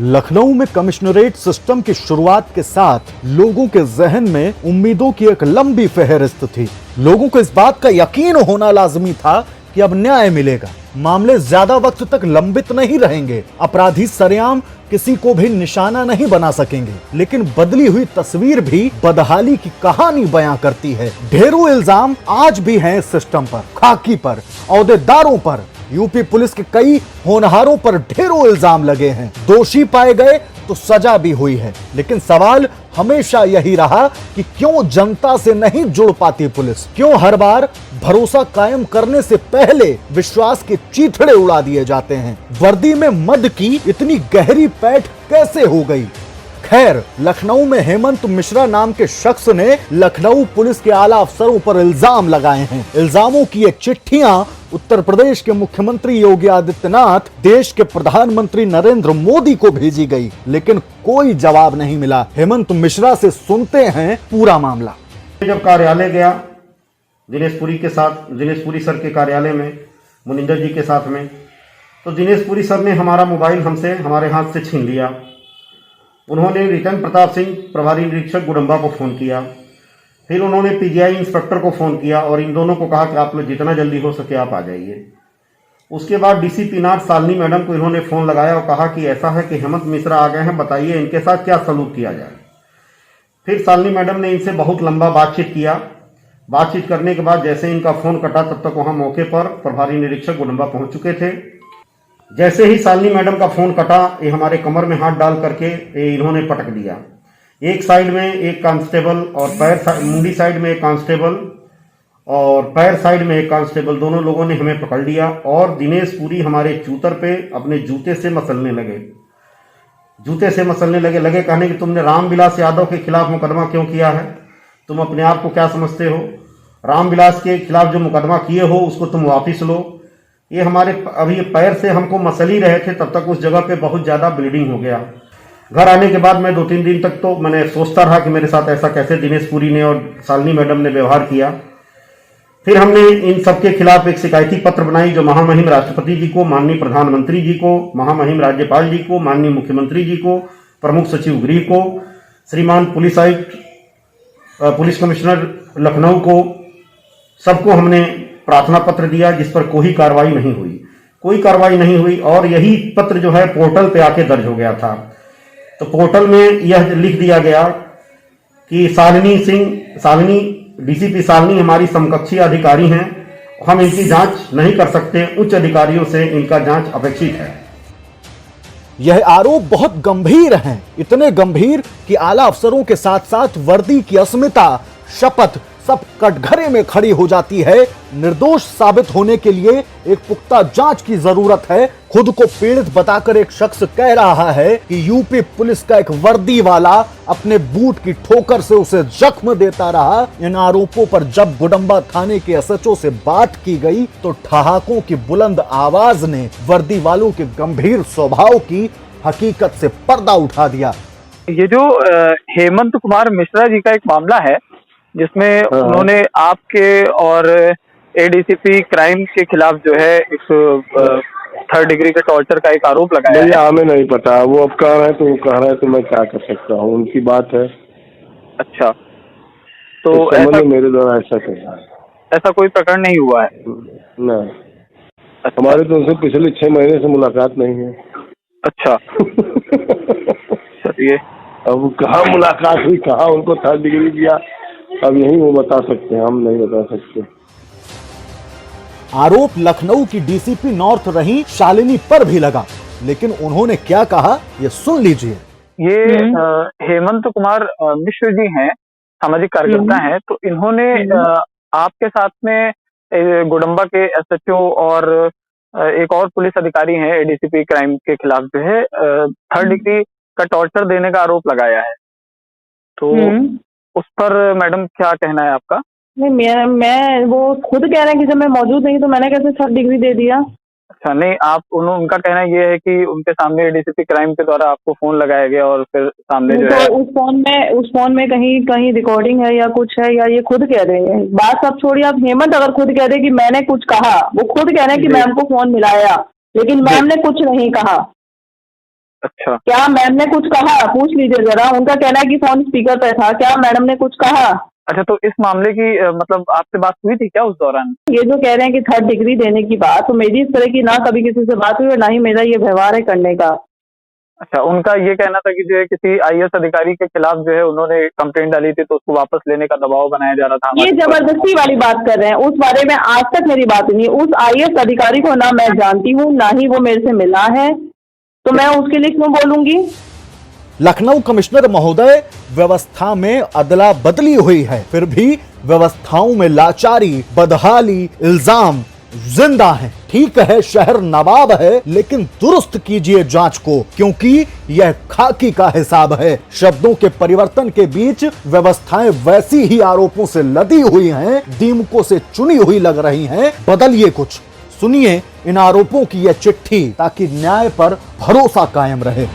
लखनऊ में commissionerate system की शुरुआत के साथ लोगों के जहन में उम्मीदों की एक लंबी फहरिस्त थी। लोगों को इस बात का यकीन होना लाजमी था कि अब न्याय मिलेगा, मामले ज्यादा वक्त तक लंबित नहीं रहेंगे, अपराधी सरेआम किसी को भी निशाना नहीं बना सकेंगे। लेकिन बदली हुई तस्वीर भी बदहाली की कहानी बयां करती है। ढेरों इल्जाम आज भी हैं इस सिस्टम पर, खाकी पर, ओहदेदारों पर। यूपी पुलिस के कई होनहारों पर ढेरों इल्जाम लगे हैं, दोषी पाए गए तो सजा भी हुई है। लेकिन सवाल हमेशा यही रहा कि क्यों जनता से नहीं जुड़ पाती पुलिस, क्यों हर बार भरोसा कायम करने से पहले विश्वास के चीथड़े उड़ा दिए जाते हैं। वर्दी में मद की इतनी गहरी पैठ कैसे हो गई? खैर, लखनऊ में हेमंत मिश्रा नाम के शख्स ने लखनऊ पुलिस के आला अफसरों पर इल्जाम लगाए हैं। इल्जामों की ये चिट्ठियां उत्तर प्रदेश के मुख्यमंत्री योगी आदित्यनाथ, देश के प्रधानमंत्री नरेंद्र मोदी को भेजी गई, लेकिन कोई जवाब नहीं मिला। हेमंत मिश्रा से सुनते हैं पूरा मामला। जब कार्यालय गया दिनेश पुरी के साथ, दिनेश पुरी सर के कार्यालय में मुनिंदर जी के साथ में, तो दिनेश पुरी सर ने हमारा मोबाइल हमसे, हमारे हाथ से छीन लिया। उन्होंने रिटर्न प्रताप सिंह प्रभारी निरीक्षक गुडम्बा को फ़ोन किया, फिर उन्होंने पीजीआई इंस्पेक्टर को फ़ोन किया और इन दोनों को कहा कि आप लोग जितना जल्दी हो सके आप आ जाइए। उसके बाद डीसीपी नाथ शालिनी मैडम को इन्होंने फ़ोन लगाया और कहा कि ऐसा है कि हेमंत मिश्रा आ गए हैं, बताइए इनके साथ क्या सलूक किया जाए। फिर शालिनी मैडम ने इनसे बहुत लंबा बातचीत किया। बातचीत करने के बाद जैसे इनका फ़ोन कटा तब तक वहाँ मौके पर प्रभारी निरीक्षक गुडम्बा पहुँच चुके थे। जैसे ही शालिनी मैडम का फ़ोन कटा, ये हमारे कमर में हाथ डाल करके इन्होंने पटक दिया। एक साइड में एक कांस्टेबल और पैर, मुंडी साइड में एक कांस्टेबल और पैर साइड में एक कांस्टेबल, दोनों लोगों ने हमें पकड़ लिया और दिनेश पुरी हमारे जूतर पे अपने जूते से मसलने लगे। लगे कहने कि तुमने रामविलास यादव के खिलाफ मुकदमा क्यों किया है? तुम अपने आप को क्या समझते हो? रामविलास के खिलाफ जो मुकदमा किए हो उसको तुम वापिस लो। ये हमारे अभी पैर से हमको मसल ही रहे थे, तब तक उस जगह पे बहुत ज़्यादा ब्लीडिंग हो गया। घर आने के बाद मैं 2-3 दिन तक तो मैंने सोचता रहा कि मेरे साथ ऐसा कैसे दिनेश पुरी ने और शालिनी मैडम ने व्यवहार किया। फिर हमने इन सबके खिलाफ एक शिकायती पत्र बनाई जो महामहिम राष्ट्रपति जी को, माननीय प्रधानमंत्री जी को, महामहिम राज्यपाल जी को, माननीय मुख्यमंत्री जी को, प्रमुख सचिव गृह को, श्रीमान पुलिस आयुक्त, पुलिस कमिश्नर लखनऊ को, सबको हमने प्रार्थना पत्र दिया, जिस पर कोई कार्रवाई नहीं हुई। और यही पत्र जो है पोर्टल पे आके दर्ज हो गया था। तो पोर्टल में यह लिख दिया गया कि शालिनी डीसीपी शालिनी हमारी समकक्षी अधिकारी हैं, हम इनकी जांच नहीं कर सकते, उच्च अधिकारियों से इनका जांच अपेक्षित है। यह आरोप बहुत गंभीर हैं, इतने गंभीर कि आला अफसरों के साथ साथ वर्दी की अस्मिता, शपथ सब कटघरे में खड़ी हो जाती है। निर्दोष साबित होने के लिए एक पुख्ता जांच की जरूरत है। खुद को पीड़ित बताकर एक शख्स कह रहा है कि यूपी पुलिस का एक वर्दी वाला अपने बूट की ठोकर से उसे जख्म देता रहा। इन आरोपों पर जब गुडम्बा थाने के एसएचओ से बात की गई तो ठहाकों की बुलंद आवाज ने वर्दी वालों के गंभीर स्वभाव की हकीकत से पर्दा उठा दिया। ये जो हेमंत कुमार मिश्रा जी का एक मामला है जिसमें उन्होंने आपके और एडीसीपी क्राइम के खिलाफ जो है एक 3rd डिग्री का टॉर्चर का एक आरोप लगाया है। हमें नहीं पता, वो अब कह रहे हैं तो वो कह रहे हैं तो मैं क्या कर सकता हूँ, उनकी बात है। अच्छा, तो ऐसा मेरे द्वारा ऐसा करना है, ऐसा कोई प्रकरण नहीं हुआ है? नहीं। अच्छा। हमारे तो उनसे पिछले 6 महीने से मुलाकात नहीं है। अच्छा। चलिए, अब कहाँ मुलाकात हुई, कहाँ उनको 3rd डिग्री दिया, अब यही वो बता सकते हैं, हम नहीं बता सकते। आरोप लखनऊ की डीसीपी नॉर्थ रही शालिनी पर भी लगा, लेकिन उन्होंने क्या कहा ये सुन लीजिए। ये हेमंत कुमार मिश्र जी हैं, सामाजिक कार्यकर्ता हैं, तो इन्होंने आपके साथ में गुडम्बा के एसएचओ और एक और पुलिस अधिकारी हैं एडीसीपी क्राइम के खिलाफ जो है 3rd डिग्री का टॉर्चर देने का आरोप लगाया है। तो उस पर मैडम क्या कहना है आपका? नहीं, मैं वो खुद कह रहे हैं कि जब मैं मौजूद नहीं तो मैंने कैसे 3rd डिग्री दे दिया। अच्छा, नहीं, उनका कहना ये है कि उनके सामने एडीसीपी क्राइम के द्वारा आपको फोन लगाया गया और फिर सामने जो है उस फोन में कहीं रिकॉर्डिंग है या कुछ है, या ये खुद कह रहे हैं। बात सब छोड़िए, आप हेमंत अगर खुद कह दे कि मैंने कुछ कहा, वो खुद कह रहे हैं कि मैम को फोन मिलाया, लेकिन मैम ने कुछ नहीं कहा। अच्छा, क्या मैम ने कुछ कहा? पूछ लीजिए जरा। उनका कहना है कि फोन स्पीकर पे था। क्या मैडम ने कुछ कहा? अच्छा, तो इस मामले की मतलब आपसे बात हुई थी क्या उस दौरान? ये जो कह रहे हैं कि 3rd डिग्री देने की बात, तो मेरी इस तरह की ना कभी किसी से बात हुई और ना ही मेरा ये व्यवहार है करने का। अच्छा, उनका ये कहना था कि जो है किसी आईएएस अधिकारी के खिलाफ जो है उन्होंने कंप्लेंट डाली थी, तो उसको वापस लेने का दबाव बनाया जा रहा था ये हमारे ऊपर। जबरदस्ती वाली बात कर रहे हैं। उस बारे में आज तक मेरी बात नहीं है। उस आईएएस अधिकारी को ना मैं जानती हूँ, ना ही वो मेरे से मिला है, तो मैं उसके लिए क्यों बोलूंगी? लखनऊ कमिश्नर महोदय, व्यवस्था में अदला बदली हुई है, फिर भी व्यवस्थाओं में लाचारी, बदहाली, इल्जाम जिंदा है। ठीक है, शहर नवाब है, लेकिन दुरुस्त कीजिए जांच को, क्योंकि यह खाकी का हिसाब है। शब्दों के परिवर्तन के बीच व्यवस्थाएं वैसी ही आरोपों से लदी हुई हैं, दीमकों से चुनी हुई लग रही हैं। बदलिए कुछ, सुनिए इन आरोपों की यह चिट्ठी, ताकि न्याय पर भरोसा कायम रहे।